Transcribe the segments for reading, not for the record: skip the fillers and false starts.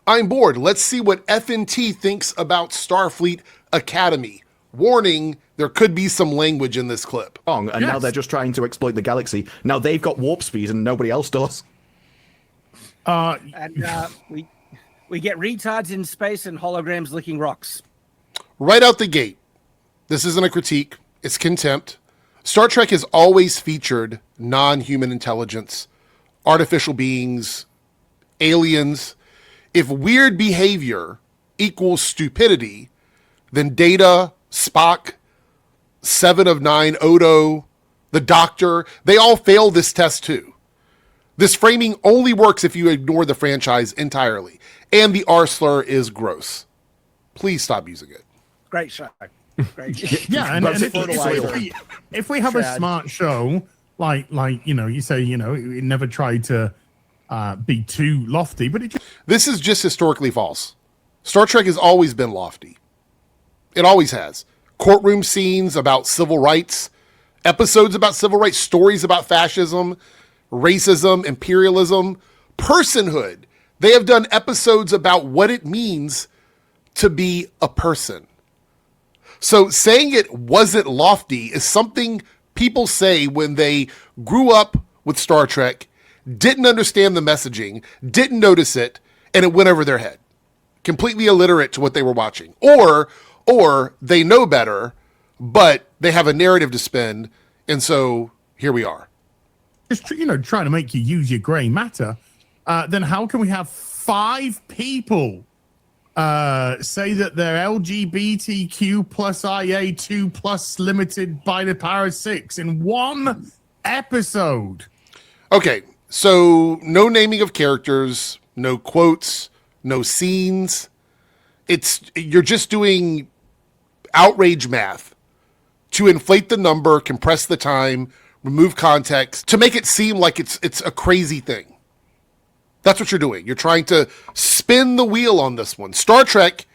I'm bored. Let's see what FNT thinks about Starfleet Academy. Warning, there could be some language in this clip. And now they're just trying to exploit the galaxy. Now they've got warp speed and nobody else does. We get retards in space and holograms licking rocks. Right out the gate, this isn't a critique, it's contempt. Star Trek has always featured non-human intelligence, artificial beings, aliens. If weird behavior equals stupidity, then Data, Spock, 7 of 9, Odo, the Doctor, they all fail this test too. This framing only works if you ignore the franchise entirely. And the R slur is gross. Please stop using it. Great show. Great. Yeah, and if we have a smart show, like you say, it never tried to be too lofty, but this is just historically false. Star Trek has always been lofty. It always has. Courtroom scenes about civil rights, episodes about civil rights, stories about fascism, racism, imperialism, personhood. They have done episodes about what it means to be a person. So saying it wasn't lofty is something people say when they grew up with Star Trek, didn't understand the messaging, didn't notice it, and it went over their head. Completely illiterate to what they were watching. Or they know better, but they have a narrative to spin, and so here we are. Just trying to make you use your gray matter. Then how can we have 5 people say that they're LGBTQ plus IA2 plus limited by the power of 6 in one episode? Okay, so no naming of characters, no quotes, no scenes. You're just doing outrage math to inflate the number, compress the time, remove context, to make it seem like it's a crazy thing. That's what you're doing. You're trying to spin the wheel on this one. Star Trek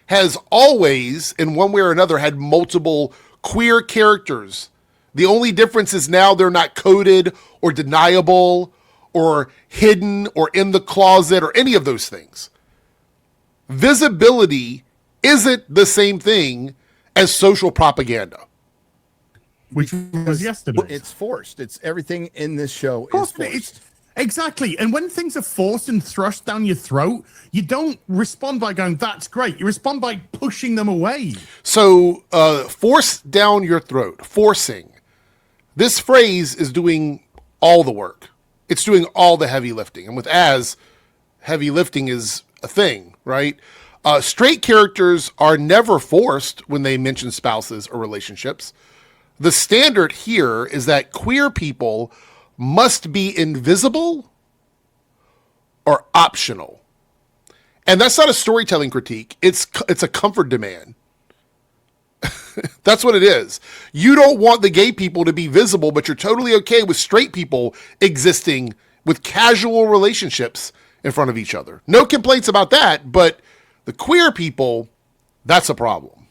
has always, in one way or another, had multiple queer characters. The only difference is now they're not coded or deniable or hidden or in the closet or any of those things. Visibility isn't the same thing as social propaganda. Which was yesterday. It's forced. It's everything in this show is forced. Exactly. And when things are forced and thrust down your throat, you don't respond by going, that's great. You respond by pushing them away. So, force down your throat, forcing. This phrase is doing all the work. It's doing all the heavy lifting. And with as, heavy lifting is a thing, right? Straight characters are never forced when they mention spouses or relationships. The standard here is that queer people must be invisible or optional. And that's not a storytelling critique. It's a comfort demand. That's what it is. You don't want the gay people to be visible, but you're totally okay with straight people existing with casual relationships in front of each other. No complaints about that, but the queer people, that's a problem.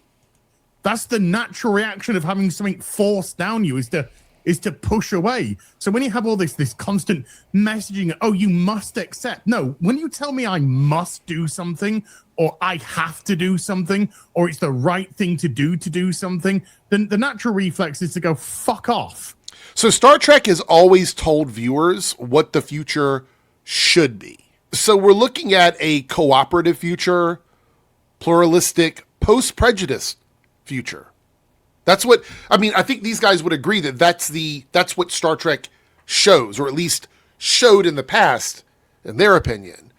That's the natural reaction of having something forced down you, is to push away. So when you have all this constant messaging, oh, you must accept. No, when you tell me I must do something, or I have to do something, or it's the right thing to do something, then the natural reflex is to go, fuck off. So Star Trek has always told viewers what the future should be. So we're looking at a cooperative future, pluralistic, post-prejudice future. That's what, I mean, I think these guys would agree that that's what Star Trek shows, or at least showed in the past, in their opinion.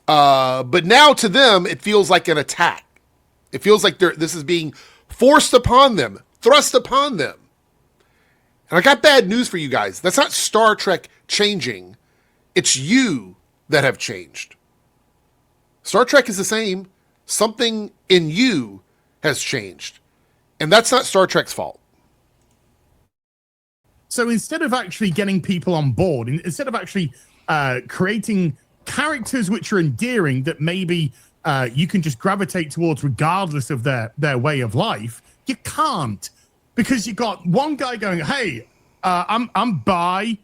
But now to them, it feels like an attack. It feels like this is being forced upon them, thrust upon them. And I got bad news for you guys. That's not Star Trek changing. It's you that have changed. Star Trek is the same. Something in you has changed. And that's not Star Trek's fault. So instead of actually getting people on board, instead of actually creating characters which are endearing that maybe you can just gravitate towards regardless of their way of life, you can't. Because you got one guy going, hey, I'm bi,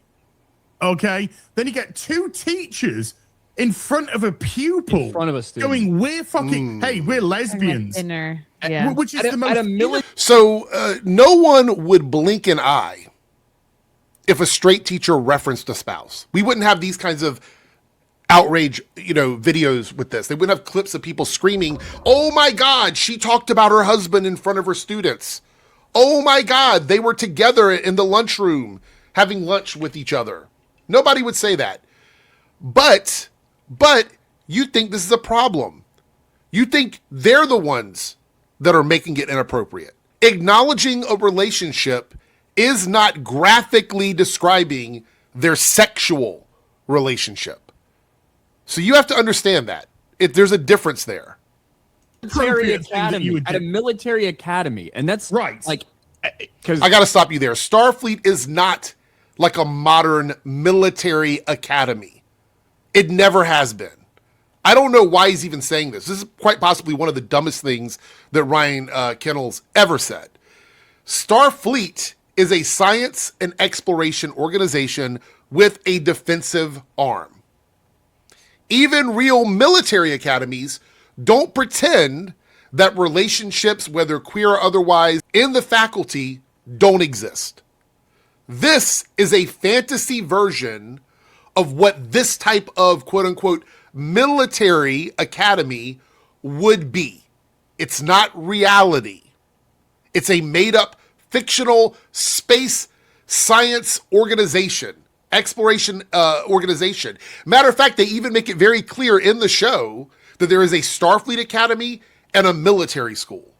okay? Then you get 2 teachers in front of a pupil, in front of a student, going, "We're fucking, hey, we're lesbians." Dinner. Yeah. Which is the most. So no one would blink an eye if a straight teacher referenced a spouse. We wouldn't have these kinds of outrage, videos with this. They wouldn't have clips of people screaming, "Oh my God, she talked about her husband in front of her students. Oh my God, they were together in the lunchroom having lunch with each other." Nobody would say that. But you think this is a problem. You think they're the ones that are making it inappropriate. Acknowledging a relationship is not graphically describing their sexual relationship. So you have to understand that. There's a difference there. Military academy, at a military academy. And that's right. Like, because I got to stop you there. Starfleet is not like a modern military academy. It never has been. I don't know why he's even saying this. This is quite possibly one of the dumbest things that Ryan Kennels ever said. Starfleet is a science and exploration organization with a defensive arm. Even real military academies don't pretend that relationships, whether queer or otherwise, in the faculty don't exist. This is a fantasy version of what this type of quote-unquote military academy would be. It's not reality. It's a made-up fictional space science organization, exploration organization. Matter of fact, they even make it very clear in the show that there is a Starfleet Academy and a military school.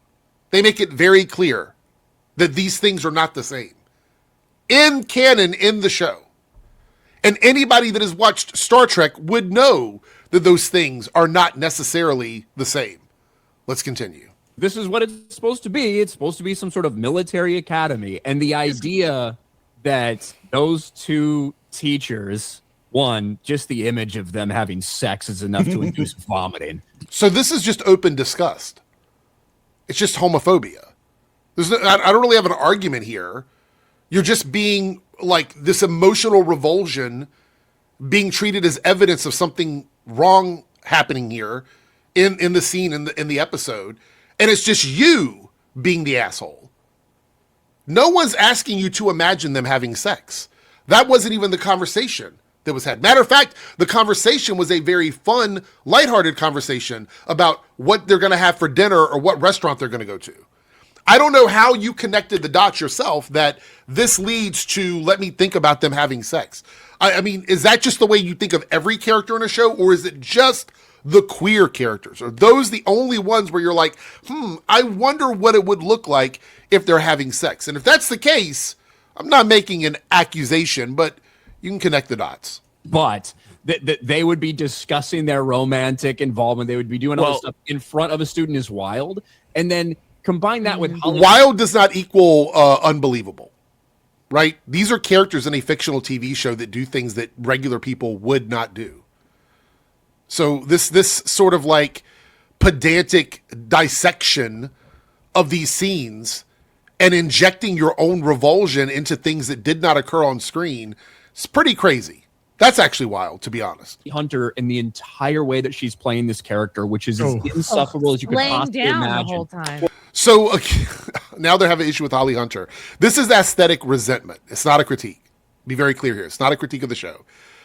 They make it very clear that these things are not the same. In canon, in the show. And anybody that has watched Star Trek would know that those things are not necessarily the same. Let's continue. This is what it's supposed to be. It's supposed to be some sort of military academy. And the idea that those two teachers, one, just the image of them having sex is enough to induce vomiting. So this is just open disgust. It's just homophobia. I don't really have an argument here. You're just being like this emotional revulsion being treated as evidence of something wrong happening here in the scene, in the episode. And it's just you being the asshole. No one's asking you to imagine them having sex. That wasn't even the conversation that was had. Matter of fact, the conversation was a very fun, lighthearted conversation about what they're going to have for dinner or what restaurant they're going to go to. I don't know how you connected the dots yourself that this leads to, let me think about them having sex. I mean, is that just the way you think of every character in a show, or is it just the queer characters? Are those the only ones where you're like, I wonder what it would look like if they're having sex? And if that's the case, I'm not making an accusation, but you can connect the dots. But they would be discussing their romantic involvement. They would be doing all this stuff in front of a student is wild. And then combine that with Hollywood. Wild does not equal unbelievable, right? These are characters in a fictional TV show that do things that regular people would not do. So this sort of like pedantic dissection of these scenes and injecting your own revulsion into things that did not occur on screen, it's pretty crazy. That's actually wild, to be honest. Hunter in the entire way that she's playing this character, which is as insufferable as you could possibly down imagine. The whole time. So now they have an issue with Holly Hunter. This is aesthetic resentment. It's not a critique. Be very clear here. It's not a critique of the show.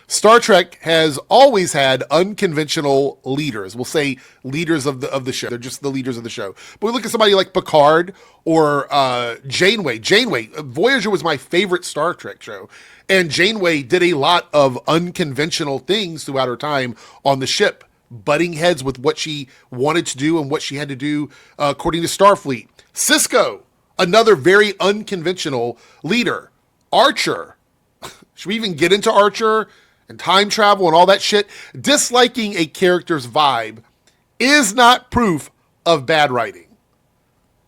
Star Trek has always had unconventional leaders. We'll say leaders of the show. They're just the leaders of the show. But we look at somebody like Picard or Janeway. Voyager was my favorite Star Trek show. And Janeway did a lot of unconventional things throughout her time on the ship, butting heads with what she wanted to do and what she had to do according to Starfleet. Sisko, another very unconventional leader. Archer. Should we even get into Archer and time travel and all that shit? Disliking a character's vibe is not proof of bad writing.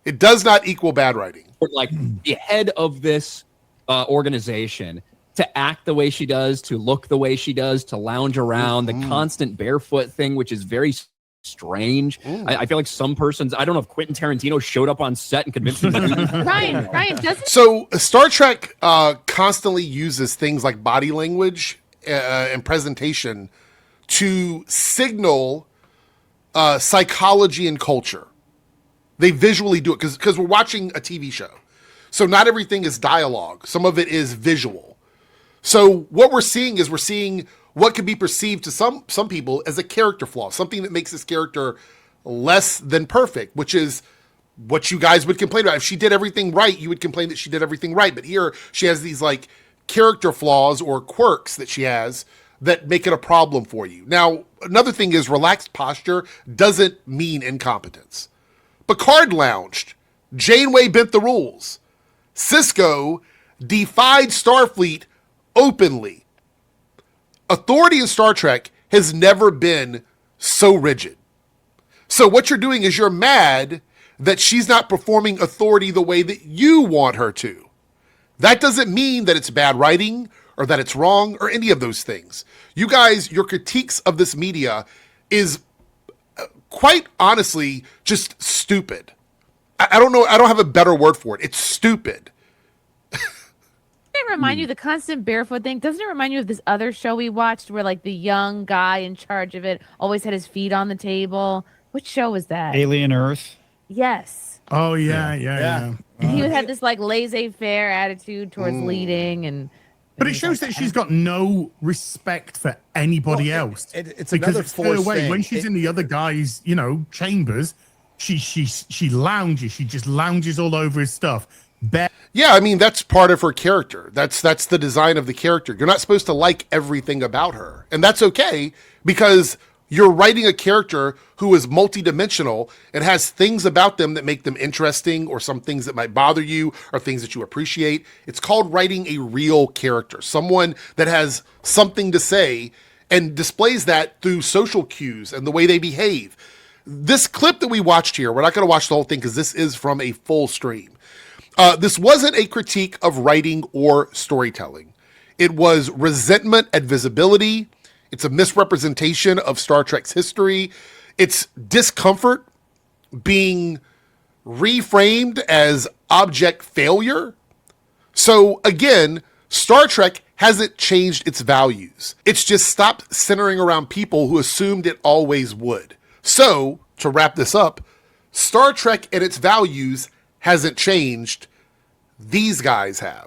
It does not equal bad writing. Like the head of this organization, to act the way she does, to look the way she does, to lounge around, the constant barefoot thing, which is very strange. I feel like some persons, I don't know if Quentin Tarantino showed up on set and convinced him. Ryan doesn't. So Star Trek constantly uses things like body language and presentation to signal psychology and culture. They visually do it because we're watching a TV show. So not everything is dialogue. Some of it is visual. So what we're seeing is what could be perceived to some people as a character flaw, something that makes this character less than perfect, which is what you guys would complain about. If she did everything right, you would complain that she did everything right. But here she has these like character flaws or quirks that she has that make it a problem for you. Now, another thing is relaxed posture doesn't mean incompetence. Picard lounged. Janeway bent the rules. Sisko defied Starfleet openly. Authority in Star Trek has never been so rigid. So what you're doing is you're mad that she's not performing authority the way that you want her to. That doesn't mean that it's bad writing or that it's wrong or any of those things. You guys, your critiques of this media is quite honestly just stupid. I don't know. I don't have a better word for it. It's stupid. Doesn't it remind you the constant barefoot thing? Doesn't it remind you of this other show we watched where like the young guy in charge of it always had his feet on the table? Which show was that? Alien Earth. Yes. Oh yeah. And he would have this like laissez-faire attitude towards leading But it shows that she's got no respect for anybody else. It's because another it's her forced way. thing. When she's in the other guy's, chambers, she lounges. She just lounges all over his stuff. Yeah, I mean, that's part of her character. That's the design of the character. You're not supposed to like everything about her. And that's okay because you're writing a character who is multidimensional and has things about them that make them interesting or some things that might bother you or things that you appreciate. It's called writing a real character, someone that has something to say and displays that through social cues and the way they behave. This clip that we watched here, we're not going to watch the whole thing because this is from a full stream. This wasn't a critique of writing or storytelling. It was resentment at visibility. It's a misrepresentation of Star Trek's history. It's discomfort being reframed as object failure. So again, Star Trek hasn't changed its values. It's just stopped centering around people who assumed it always would. So, to wrap this up, Star Trek and its values hasn't changed. These guys have.